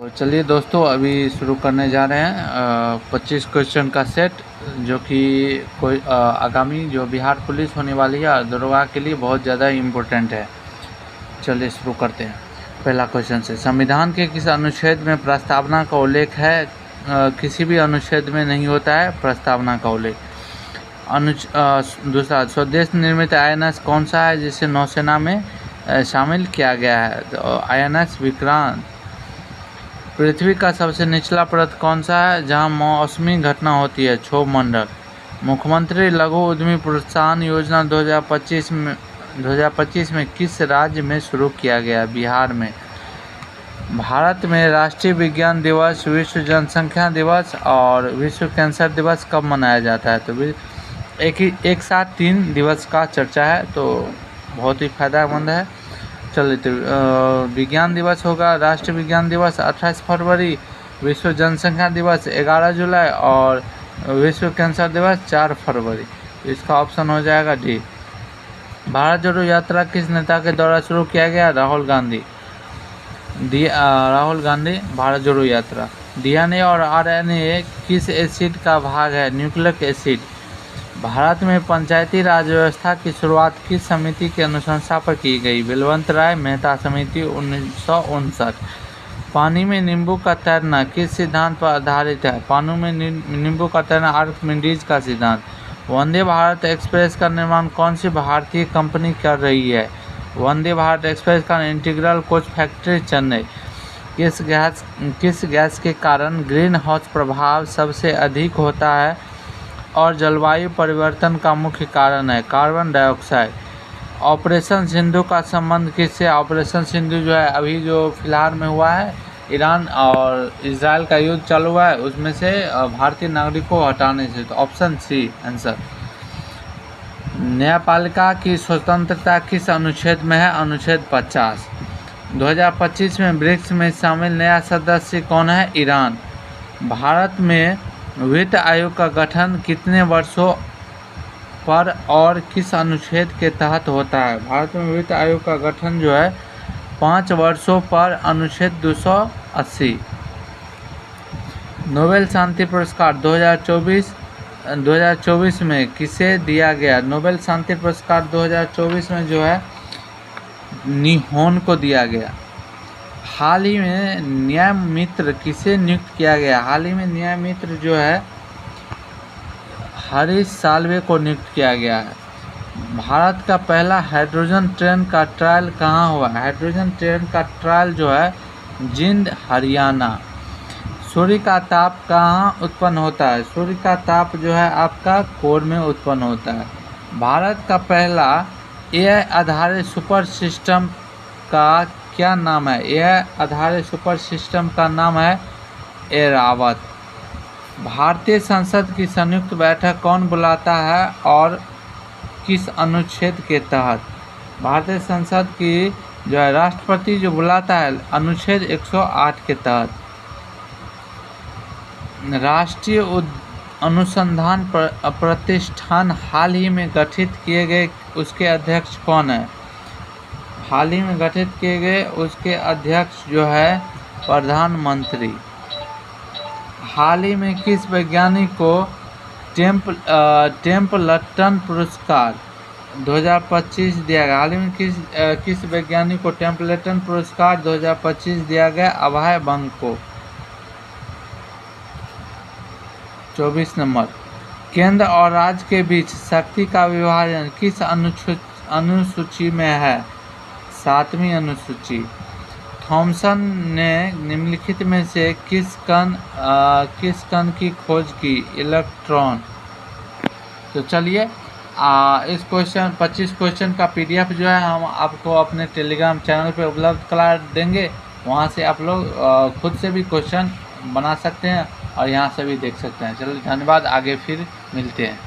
तो चलिए दोस्तों, अभी शुरू करने जा रहे हैं 25 क्वेश्चन का सेट, जो कि कोई आगामी जो बिहार पुलिस होने वाली है दरोगा के लिए बहुत ज़्यादा इम्पोर्टेंट है। चलिए शुरू करते हैं पहला क्वेश्चन से। संविधान के किस अनुच्छेद में प्रस्तावना का उल्लेख है? किसी भी अनुच्छेद में नहीं होता है प्रस्तावना का उल्लेख। दूसरा, स्वदेश निर्मित INS कौन सा है जिसे नौसेना में शामिल किया गया है? तो INS विक्रांत। पृथ्वी का सबसे निचला परत कौन सा है जहां मौसमी घटना होती है? क्षोभ मंडल। मुख्यमंत्री लघु उद्यमी प्रोत्साहन योजना 2025 में किस राज्य में शुरू किया गया? बिहार में। भारत में राष्ट्रीय विज्ञान दिवस, विश्व जनसंख्या दिवस और विश्व कैंसर दिवस कब मनाया जाता है? तो एक साथ 3 दिवस का चर्चा है, तो बहुत ही फायदेमंद है। चलिए, तो विज्ञान दिवस होगा, राष्ट्रीय विज्ञान दिवस 28 फरवरी, विश्व जनसंख्या दिवस 11 जुलाई और विश्व कैंसर दिवस 4 फरवरी। तो इसका ऑप्शन हो जाएगा डी। भारत जोड़ो यात्रा किस नेता के द्वारा शुरू किया गया? राहुल गांधी। राहुल गांधी भारत जोड़ो यात्रा। DNA और RNA किस एसिड का भाग है? Nucleic acid. भारत में पंचायती राज व्यवस्था की शुरुआत किस समिति की अनुशंसा पर की गई? बलवंत राय मेहता समिति 1959। पानी में नींबू का तैरना किस सिद्धांत पर आधारित है? पानी में नींबू का तैरना आर्किमिडीज का सिद्धांत। वंदे भारत एक्सप्रेस का निर्माण कौन सी भारतीय कंपनी कर रही है? वंदे भारत एक्सप्रेस का इंटीग्रल कोच फैक्ट्री चेन्नई। किस गैस के कारण ग्रीन हाउस प्रभाव सबसे अधिक होता है और जलवायु परिवर्तन का मुख्य कारण है? Carbon dioxide. ऑपरेशन सिंधु का संबंध किससे? ऑपरेशन सिंधु जो है अभी जो फिलहाल में हुआ है, ईरान और इजराइल का युद्ध चालू हुआ है, उसमें से भारतीय नागरिकों को हटाने से। तो ऑप्शन सी आंसर। न्यायपालिका की स्वतंत्रता किस अनुच्छेद में है? अनुच्छेद 50। 2025 में ब्रिक्स में शामिल नया सदस्य कौन है? ईरान। भारत में वित्त आयोग का गठन कितने वर्षों पर और किस अनुच्छेद के तहत होता है? भारत में वित्त आयोग का गठन जो है 5 वर्षों पर, अनुच्छेद 280। नोबेल शांति पुरस्कार 2024 में किसे दिया गया? नोबेल शांति पुरस्कार 2024 में जो है निहोन को दिया गया। हाल ही में न्याय मित्र किसे नियुक्त किया गया? हाल ही में न्याय मित्र जो है हरीश साल्वे को नियुक्त किया गया है। भारत का पहला हाइड्रोजन ट्रेन का ट्रायल कहाँ हुआ? हाइड्रोजन ट्रेन का ट्रायल जो है जिंद, हरियाणा। सूर्य का ताप कहाँ उत्पन्न होता है? सूर्य का ताप जो है आपका कोर में उत्पन्न होता है। भारत का पहला AI आधारित सुपर सिस्टम का क्या नाम है? AI आधारित सुपर सिस्टम का नाम है ऐरावत। भारतीय संसद की संयुक्त बैठक कौन बुलाता है और किस अनुच्छेद के तहत? भारतीय संसद की जो है राष्ट्रपति जो बुलाता है, अनुच्छेद 108 के तहत। राष्ट्रीय अनुसंधान प्रतिष्ठान हाल ही में गठित किए गए उसके अध्यक्ष कौन है? हाल ही में गठित किए गए उसके अध्यक्ष जो है प्रधानमंत्री। हाल ही में किस वैज्ञानिक को टेम्पल्टन पुरस्कार 2025 दिया गया? हाल ही में किस वैज्ञानिक को टेम्पल्टन पुरस्कार 2025 दिया गया? अभय बंग को। 24 नंबर, केंद्र और राज्य के बीच शक्ति का विभाजन किस अनुसूची में है? 7वीं अनुसूची। थॉमसन ने निम्नलिखित में से किस कण की खोज की? इलेक्ट्रॉन। तो चलिए, इस 25 क्वेश्चन का PDF जो है हम आपको अपने टेलीग्राम चैनल पे उपलब्ध करा देंगे। वहाँ से आप लोग खुद से भी क्वेश्चन बना सकते हैं और यहाँ से भी देख सकते हैं। चलिए, धन्यवाद, आगे फिर मिलते हैं।